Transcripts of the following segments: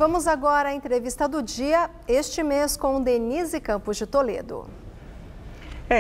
Vamos agora à entrevista do dia, este mês com Denise Campos de Toledo.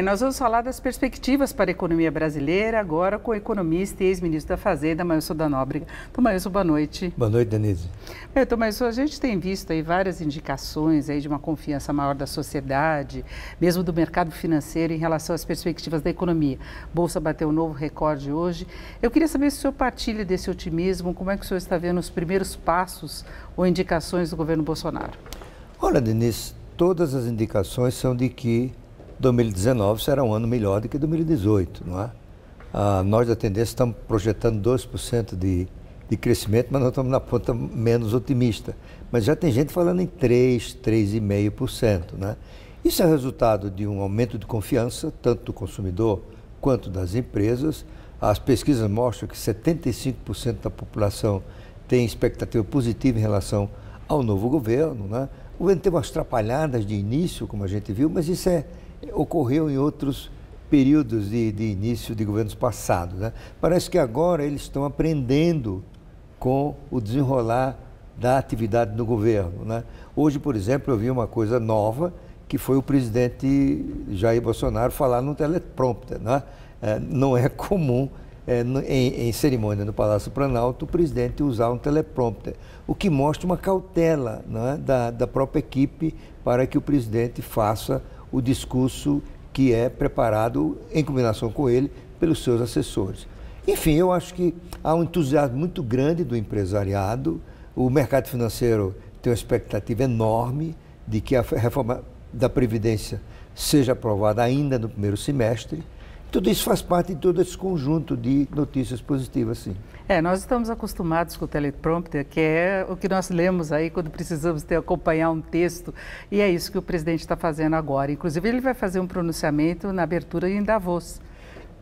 Nós vamos falar das perspectivas para a economia brasileira, agora com o economista e ex-ministro da Fazenda, Mailson da Nóbrega. Então, Mailson, boa noite. Boa noite, Denise. Então, Mailson, a gente tem visto aí várias indicações aí de uma confiança maior da sociedade, mesmo do mercado financeiro, em relação às perspectivas da economia. Bolsa bateu um novo recorde hoje. Eu queria saber se o senhor partilha desse otimismo, como é que o senhor está vendo os primeiros passos ou indicações do governo Bolsonaro? Olha, Denise, todas as indicações são de que 2019 será um ano melhor do que 2018, não é? Nós da Tendência estamos projetando 2% de crescimento, mas nós estamos na ponta menos otimista. Mas já tem gente falando em 3,5%, né? Isso é resultado de um aumento de confiança, tanto do consumidor quanto das empresas. As pesquisas mostram que 75% da população tem expectativa positiva em relação ao novo governo, né? O governo teve umas atrapalhadas de início, como a gente viu, mas isso ocorreu em outros períodos de início de governos passados, né? Parece que agora eles estão aprendendo com o desenrolar da atividade do governo, né? Hoje, por exemplo, eu vi uma coisa nova, que foi o presidente Jair Bolsonaro falar no teleprompter, né? Não é comum em cerimônia no Palácio Planalto o presidente usar um teleprompter, o que mostra uma cautela, né, da própria equipe para que o presidente faça o discurso que é preparado em combinação com ele pelos seus assessores. Enfim, eu acho que há um entusiasmo muito grande do empresariado, o mercado financeiro tem uma expectativa enorme de que a reforma da Previdência seja aprovada ainda no primeiro semestre. Tudo isso faz parte de todo esse conjunto de notícias positivas, sim. Nós estamos acostumados com o teleprompter, que é o que nós lemos aí quando precisamos acompanhar um texto, e é isso que o presidente está fazendo agora. Inclusive, ele vai fazer um pronunciamento na abertura em Davos.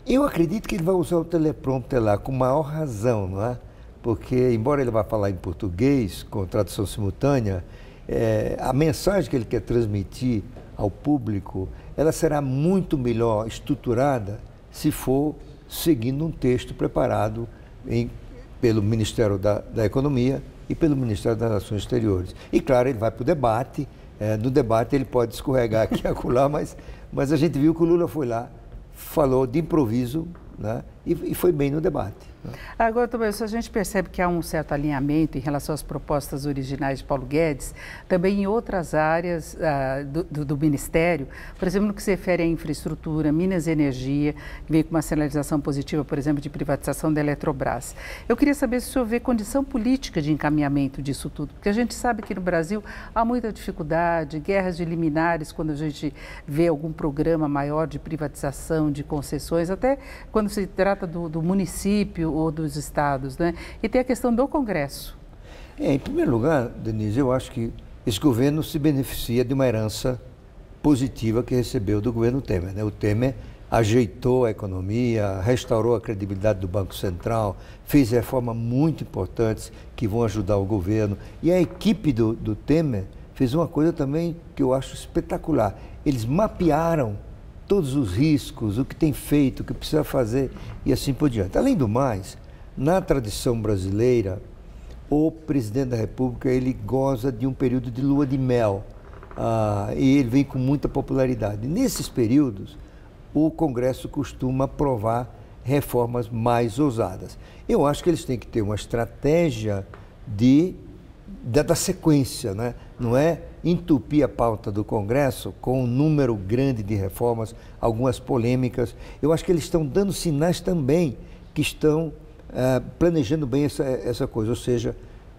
Eu acredito que ele vai usar o teleprompter lá com maior razão, não é? Porque, embora ele vá falar em português, com tradução simultânea, a mensagem que ele quer transmitir ao público, ela será muito melhor estruturada se for seguindo um texto preparado pelo Ministério da Economia e pelo Ministério das Relações Exteriores. E, claro, ele vai para o debate. No debate ele pode escorregar aqui e acolá, mas a gente viu que o Lula foi lá, falou de improviso, né, e foi bem no debate. Agora, Tomás, a gente percebe que há um certo alinhamento em relação às propostas originais de Paulo Guedes, também em outras áreas do Ministério, por exemplo, no que se refere à infraestrutura, Minas e Energia, que veio com uma sinalização positiva, por exemplo, de privatização da Eletrobras. Eu queria saber se o senhor vê condição política de encaminhamento disso tudo, porque a gente sabe que no Brasil há muita dificuldade, guerras de liminares, quando a gente vê algum programa maior de privatização, de concessões, até quando se trata do município ou dos estados, né? E tem a questão do Congresso. Em primeiro lugar, Denise, eu acho que esse governo se beneficia de uma herança positiva que recebeu do governo Temer, né? O Temer ajeitou a economia, restaurou a credibilidade do Banco Central, fez reformas muito importantes que vão ajudar o governo. E a equipe do Temer fez uma coisa também que eu acho espetacular. Eles mapearam todos os riscos, o que tem feito, o que precisa fazer e assim por diante. Além do mais, na tradição brasileira, o presidente da República ele goza de um período de lua de mel e ele vem com muita popularidade. Nesses períodos, o Congresso costuma aprovar reformas mais ousadas. Eu acho que eles têm que ter uma estratégia da sequência, né? Não é entupir a pauta do Congresso com um número grande de reformas, algumas polêmicas. Eu acho que eles estão dando sinais também que estão planejando bem essa coisa, ou seja,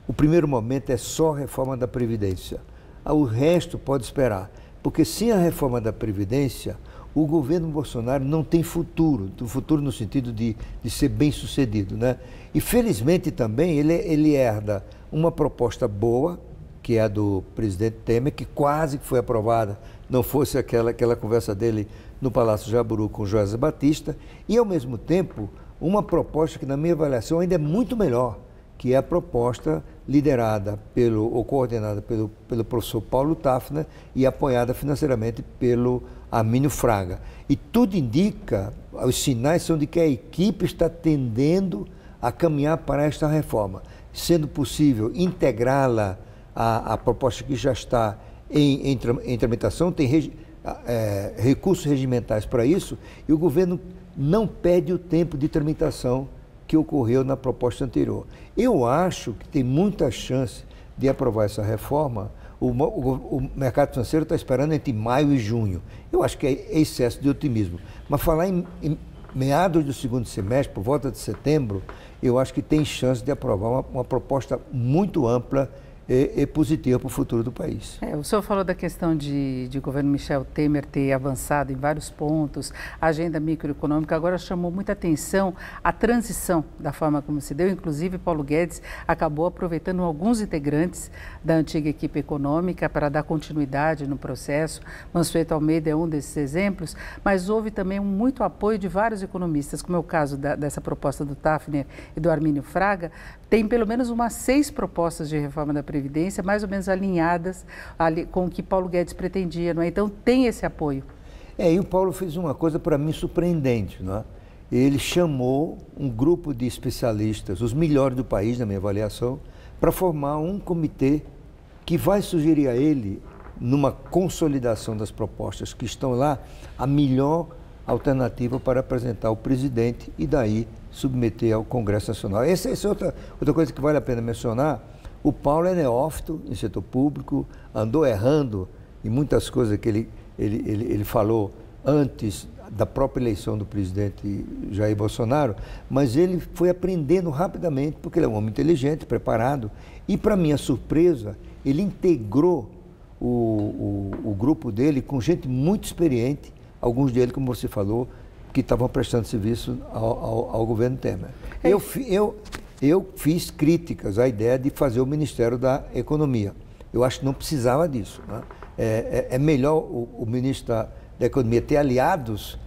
o primeiro momento é só a reforma da Previdência. O resto pode esperar, porque sem a reforma da Previdência, o governo Bolsonaro não tem futuro no sentido de ser bem sucedido, né? E felizmente também ele herda uma proposta boa, que é a do presidente Temer, que quase foi aprovada, não fosse aquela conversa dele no Palácio Jaburu com Joesley Batista, e ao mesmo tempo uma proposta que na minha avaliação ainda é muito melhor, que é a proposta liderada ou coordenada pelo professor Paulo Tafner e apoiada financeiramente pelo Armínio Fraga. E tudo indica, os sinais são de que a equipe está tendendo a caminhar para esta reforma, sendo possível integrá-la a proposta que já está em tramitação, tem recursos regimentais para isso, e o governo não perde o tempo de tramitação que ocorreu na proposta anterior. Eu acho que tem muita chance de aprovar essa reforma. O mercado financeiro está esperando entre maio e junho. Eu acho que é excesso de otimismo. Mas falar em meados do segundo semestre, por volta de setembro, eu acho que tem chance de aprovar uma proposta muito ampla e positiva para o futuro do país. O senhor falou da questão de governo Michel Temer ter avançado em vários pontos, a agenda microeconômica. Agora chamou muita atenção a transição da forma como se deu. Inclusive, Paulo Guedes acabou aproveitando alguns integrantes da antiga equipe econômica para dar continuidade no processo. Mansueto Almeida é um desses exemplos, mas houve também muito apoio de vários economistas, como é o caso dessa proposta do Tafner e do Armínio Fraga. Tem pelo menos umas 6 propostas de reforma da Previdência, mais ou menos alinhadas com o que Paulo Guedes pretendia, não é? Então tem esse apoio. E o Paulo fez uma coisa para mim surpreendente, não é? Ele chamou um grupo de especialistas, os melhores do país, na minha avaliação, para formar um comitê que vai sugerir a ele, numa consolidação das propostas que estão lá, a melhor alternativa para apresentar ao presidente e daí submeter ao Congresso Nacional. Essa é outra coisa que vale a pena mencionar. O Paulo é neófito em setor público, andou errando em muitas coisas que ele falou antes da própria eleição do presidente Jair Bolsonaro, mas ele foi aprendendo rapidamente, porque ele é um homem inteligente, preparado, e para minha surpresa, ele integrou o grupo dele com gente muito experiente, alguns deles, como você falou, que estavam prestando serviço ao governo Temer. Eu fiz críticas à ideia de fazer o Ministério da Economia. Eu acho que não precisava disso, né? É melhor o ministro da Economia ter aliados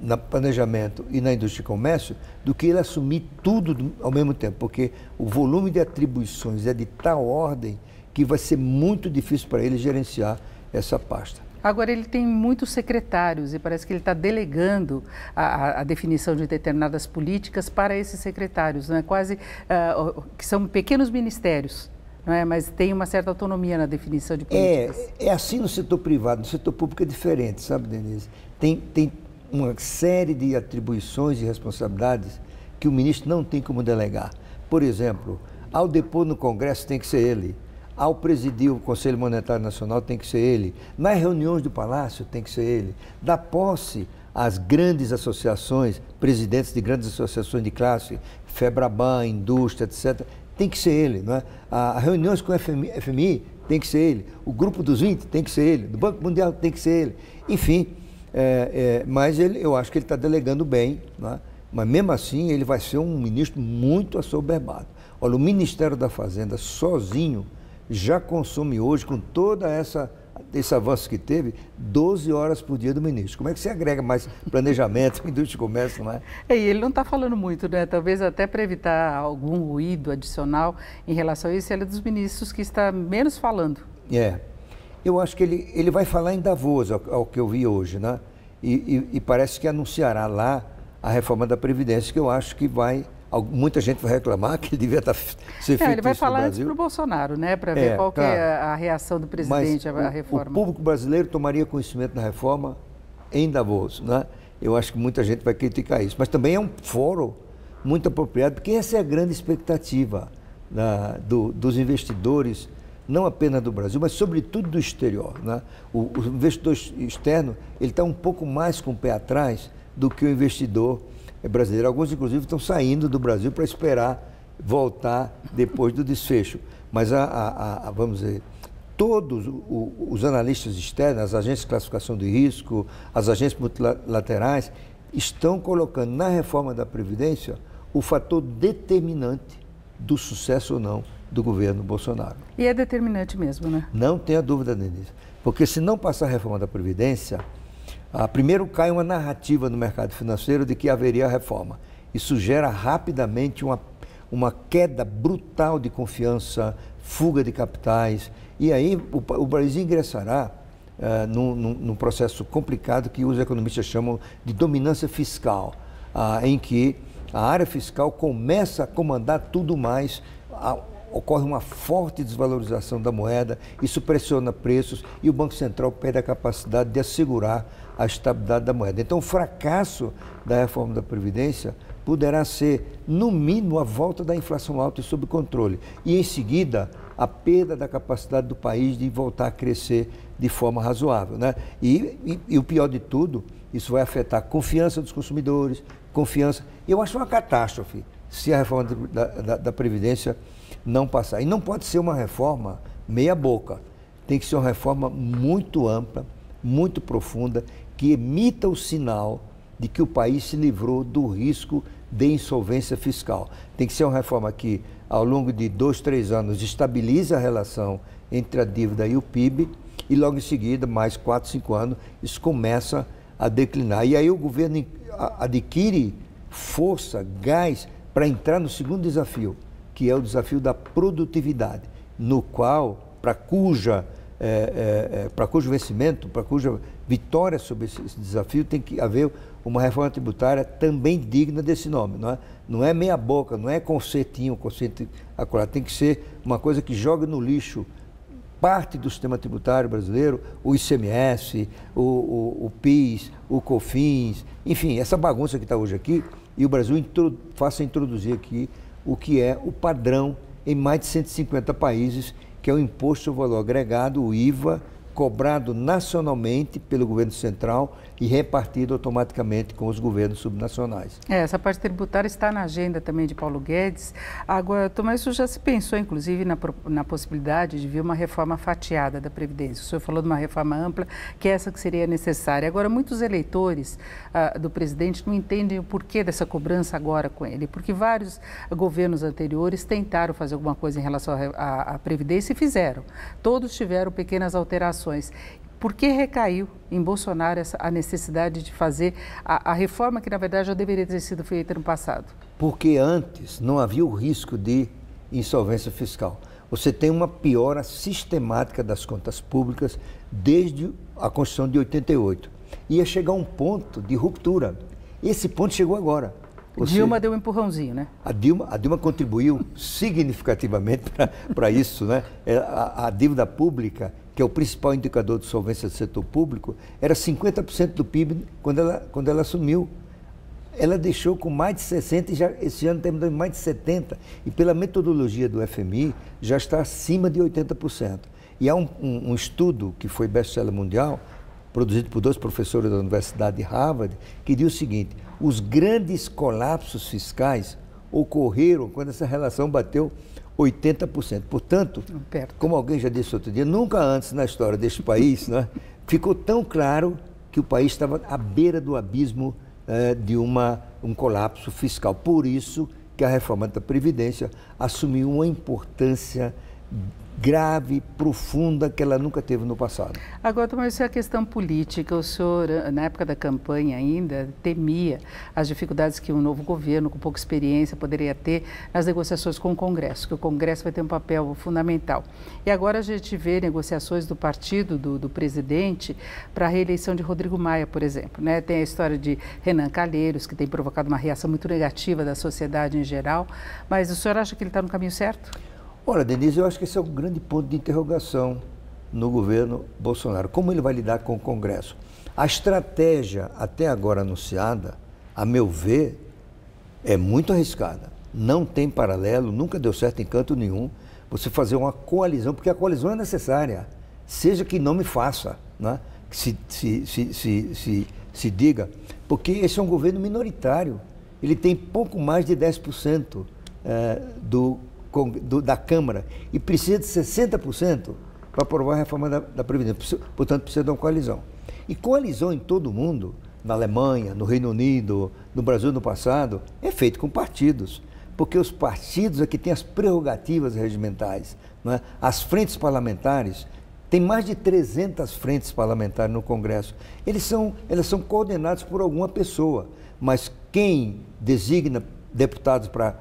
no planejamento e na indústria e comércio do que ele assumir tudo ao mesmo tempo, porque o volume de atribuições é de tal ordem que vai ser muito difícil para ele gerenciar essa pasta. Agora, ele tem muitos secretários e parece que ele está delegando a definição de determinadas políticas para esses secretários, não é? Quase que são pequenos ministérios, não é? Mas tem uma certa autonomia na definição de políticas. É assim no setor privado, no setor público é diferente, sabe, Denise? Tem uma série de atribuições e responsabilidades que o ministro não tem como delegar. Por exemplo, ao depor no Congresso tem que ser ele. Ao presidir o Conselho Monetário Nacional tem que ser ele, nas reuniões do Palácio tem que ser ele, da posse às grandes associações, presidentes de grandes associações de classe, Febraban, indústria, etc., tem que ser ele, não é? As reuniões com o FMI tem que ser ele, o Grupo dos 20 tem que ser ele, do Banco Mundial tem que ser ele, enfim, mas eu acho que ele está delegando bem, não é? Mas mesmo assim ele vai ser um ministro muito assoberbado. Olha, o Ministério da Fazenda sozinho já consome hoje, com toda esse avanço que teve, 12 horas por dia do ministro. Como é que você agrega mais planejamento, indústria e comércio, não é? E ele não está falando muito, né? Talvez até para evitar algum ruído adicional em relação a isso, ele é dos ministros que está menos falando. Eu acho que ele vai falar em Davos, ao que eu vi hoje, né? E parece que anunciará lá a reforma da Previdência, que eu acho que vai... Muita gente vai reclamar que ele devia ser feito ele vai isso falar no antes Brasil. para o Bolsonaro, né? Para ver qual que é a reação do presidente à reforma. O público brasileiro tomaria conhecimento da reforma em Davos, né? Eu acho que muita gente vai criticar isso. Mas também é um fórum muito apropriado, porque essa é a grande expectativa dos investidores, não apenas do Brasil, mas sobretudo do exterior, né? O investidor externo ele está um pouco mais com o pé atrás do que o investidor brasileiro. Alguns, inclusive, estão saindo do Brasil para esperar voltar depois do desfecho. Mas, vamos dizer, todos os analistas externos, as agências de classificação de risco, as agências multilaterais, estão colocando na reforma da Previdência o fator determinante do sucesso ou não do governo Bolsonaro. E é determinante mesmo, né? Não tenha dúvida, Denise. Porque se não passar a reforma da Previdência... primeiro cai uma narrativa no mercado financeiro de que haveria reforma. Isso gera rapidamente uma queda brutal de confiança, fuga de capitais, e aí o Brasil ingressará num processo complicado que os economistas chamam de dominância fiscal, em que a área fiscal começa a comandar tudo mais. ocorre uma forte desvalorização da moeda, isso pressiona preços e o Banco Central perde a capacidade de assegurar a estabilidade da moeda. Então, o fracasso da reforma da Previdência poderá ser, no mínimo, a volta da inflação alta e sob controle. E, em seguida, a perda da capacidade do país de voltar a crescer de forma razoável, né? E o pior de tudo, isso vai afetar a confiança dos consumidores, confiança... Eu acho uma catástrofe se a reforma da Previdência não passar. E não pode ser uma reforma meia boca. Tem que ser uma reforma muito ampla, muito profunda, que emita o sinal de que o país se livrou do risco de insolvência fiscal. Tem que ser uma reforma que, ao longo de 2, 3 anos, estabilize a relação entre a dívida e o PIB e, logo em seguida, mais 4, 5 anos, isso começa a declinar. E aí o governo adquire força, gás, para entrar no segundo desafio, que é o desafio da produtividade, no qual, para cujo vencimento, para cuja vitória sobre esse desafio, tem que haver uma reforma tributária também digna desse nome. Não é meia boca, não é concertinho, conceito acolá. Tem que ser uma coisa que joga no lixo parte do sistema tributário brasileiro, o ICMS, o PIS, o COFINS, enfim, essa bagunça que está hoje aqui, e o Brasil faça introduzir aqui o que é o padrão em mais de 150 países, que é o Imposto sobre Valor Agregado, o IVA, cobrado nacionalmente pelo governo central e repartido automaticamente com os governos subnacionais. Essa parte tributária está na agenda também de Paulo Guedes. Agora, Tomás, isso já se pensou, inclusive, na possibilidade de vir uma reforma fatiada da Previdência. O senhor falou de uma reforma ampla, que é essa que seria necessária. Agora, muitos eleitores do presidente não entendem o porquê dessa cobrança agora com ele, porque vários governos anteriores tentaram fazer alguma coisa em relação à Previdência e fizeram. Todos tiveram pequenas alterações. Por que recaiu em Bolsonaro a necessidade de fazer a reforma que, na verdade, já deveria ter sido feita no passado? Porque antes não havia o risco de insolvência fiscal. Você tem uma piora sistemática das contas públicas desde a Constituição de 88. Ia chegar um ponto de ruptura. Esse ponto chegou agora. Dilma deu um empurrãozinho, né? A Dilma contribuiu significativamente para isso, né? A dívida pública, que é o principal indicador de solvência do setor público, era 50% do PIB quando ela assumiu. Ela deixou com mais de 60% e já esse ano terminou em mais de 70%. E pela metodologia do FMI, já está acima de 80%. E há um estudo que foi best-seller mundial, produzido por 2 professores da Universidade de Harvard, que diz o seguinte: os grandes colapsos fiscais ocorreram quando essa relação bateu 80%. Portanto, como alguém já disse outro dia, nunca antes na história deste país, né, ficou tão claro que o país estava à beira do abismo de um colapso fiscal. Por isso que a reforma da Previdência assumiu uma importância grave, profunda, que ela nunca teve no passado. Agora, Tomás, isso é a questão política. O senhor, na época da campanha ainda, temia as dificuldades que um novo governo, com pouca experiência, poderia ter nas negociações com o Congresso, que o Congresso vai ter um papel fundamental. E agora a gente vê negociações do partido do presidente para a reeleição de Rodrigo Maia, por exemplo, né? Tem a história de Renan Calheiros, que tem provocado uma reação muito negativa da sociedade em geral, mas o senhor acha que ele está no caminho certo? Olha, Denise, eu acho que esse é um grande ponto de interrogação no governo Bolsonaro. Como ele vai lidar com o Congresso? A estratégia até agora anunciada, a meu ver, é muito arriscada. Não tem paralelo, nunca deu certo em canto nenhum você fazer uma coalizão, porque a coalizão é necessária, seja que não me faça, né? Que se diga, porque esse é um governo minoritário. Ele tem pouco mais de 10% da Câmara e precisa de 60% para aprovar a reforma da Previdência. Portanto, precisa de uma coalizão. E coalizão em todo o mundo, na Alemanha, no Reino Unido, no Brasil no passado, é feito com partidos, porque os partidos é que têm as prerrogativas regimentais, não é? As frentes parlamentares, tem mais de 300 frentes parlamentares no Congresso. Elas são coordenadas por alguma pessoa, mas quem designa deputados para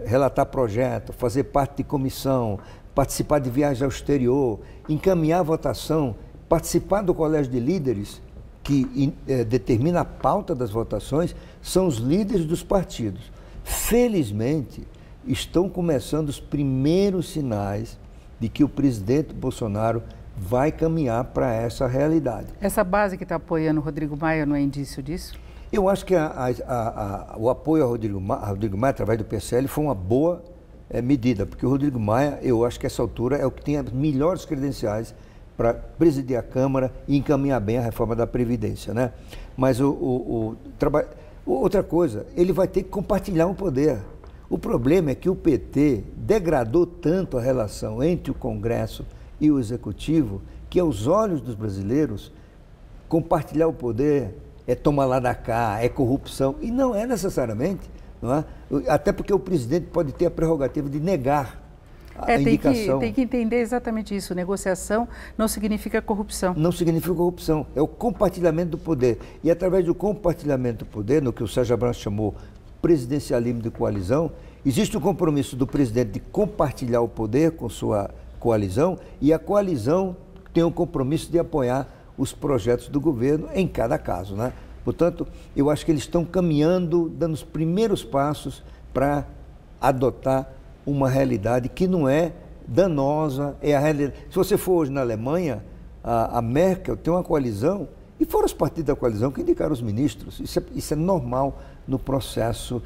relatar projeto, fazer parte de comissão, participar de viagem ao exterior, encaminhar a votação, participar do colégio de líderes que determina a pauta das votações, são os líderes dos partidos. Felizmente, estão começando os primeiros sinais de que o presidente Bolsonaro vai caminhar para essa realidade. Essa base que está apoiando o Rodrigo Maia não é indício disso? Eu acho que o apoio ao Rodrigo Maia, através do PSL, foi uma boa medida, porque o Rodrigo Maia, eu acho que essa altura é o que tem as melhores credenciais para presidir a Câmara e encaminhar bem a reforma da Previdência, né? Mas outra coisa, ele vai ter que compartilhar o poder. O problema é que o PT degradou tanto a relação entre o Congresso e o Executivo que, aos olhos dos brasileiros, compartilhar o poder é tomar lá da cá, é corrupção. E não é necessariamente, não é? Até porque o presidente pode ter a prerrogativa de negar a indicação. Tem que entender exatamente isso. Negociação não significa corrupção. Não significa corrupção. É o compartilhamento do poder. E através do compartilhamento do poder, no que o Sérgio Abrão chamou presidencialismo de coalizão, existe o compromisso do presidente de compartilhar o poder com sua coalizão e a coalizão tem o compromisso de apoiar os projetos do governo em cada caso, né? Portanto, eu acho que eles estão caminhando, dando os primeiros passos para adotar uma realidade que não é danosa, é a realidade. Se você for hoje na Alemanha, a Merkel tem uma coalizão, e foram os partidos da coalizão que indicaram os ministros. Isso é normal no processo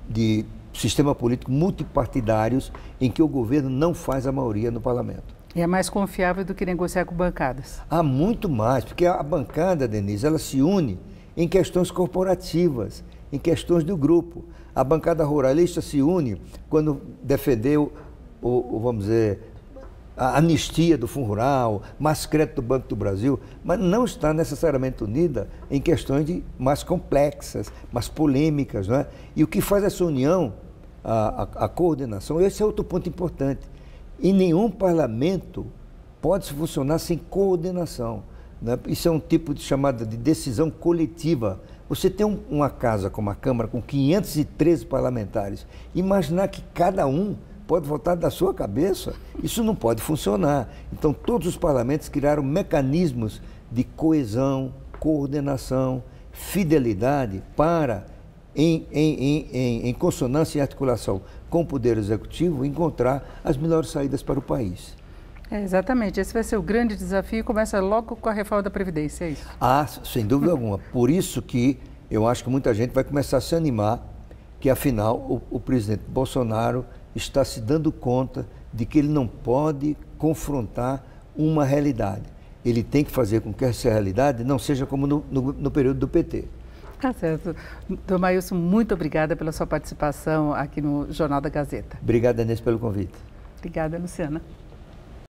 de sistema político multipartidários em que o governo não faz a maioria no parlamento. E é mais confiável do que negociar com bancadas? Há muito mais, porque a bancada, Denise, ela se une em questões corporativas, em questões do grupo. A bancada ruralista se une quando defendeu, vamos dizer, a anistia do Fundo Rural, mais crédito do Banco do Brasil, mas não está necessariamente unida em questões mais complexas, mais polêmicas, não é? E o que faz essa união, a coordenação, esse é outro ponto importante. Em nenhum parlamento pode funcionar sem coordenação, né? Isso é um tipo de chamada de decisão coletiva. Você tem uma casa como a Câmara com 513 parlamentares, imaginar que cada um pode votar da sua cabeça, isso não pode funcionar. Então todos os parlamentos criaram mecanismos de coesão, coordenação, fidelidade para, em consonância e articulação com o Poder Executivo, encontrar as melhores saídas para o país. Exatamente, esse vai ser o grande desafio e começa logo com a reforma da Previdência, é isso? Sem dúvida alguma. Por isso que eu acho que muita gente vai começar a se animar que, afinal, o presidente Bolsonaro está se dando conta de que ele não pode confrontar uma realidade. Ele tem que fazer com que essa realidade não seja como no período do PT. Tá certo. Dom Maílson, muito obrigada pela sua participação aqui no Jornal da Gazeta. Obrigado, Inês, pelo convite. Obrigada, Luciana.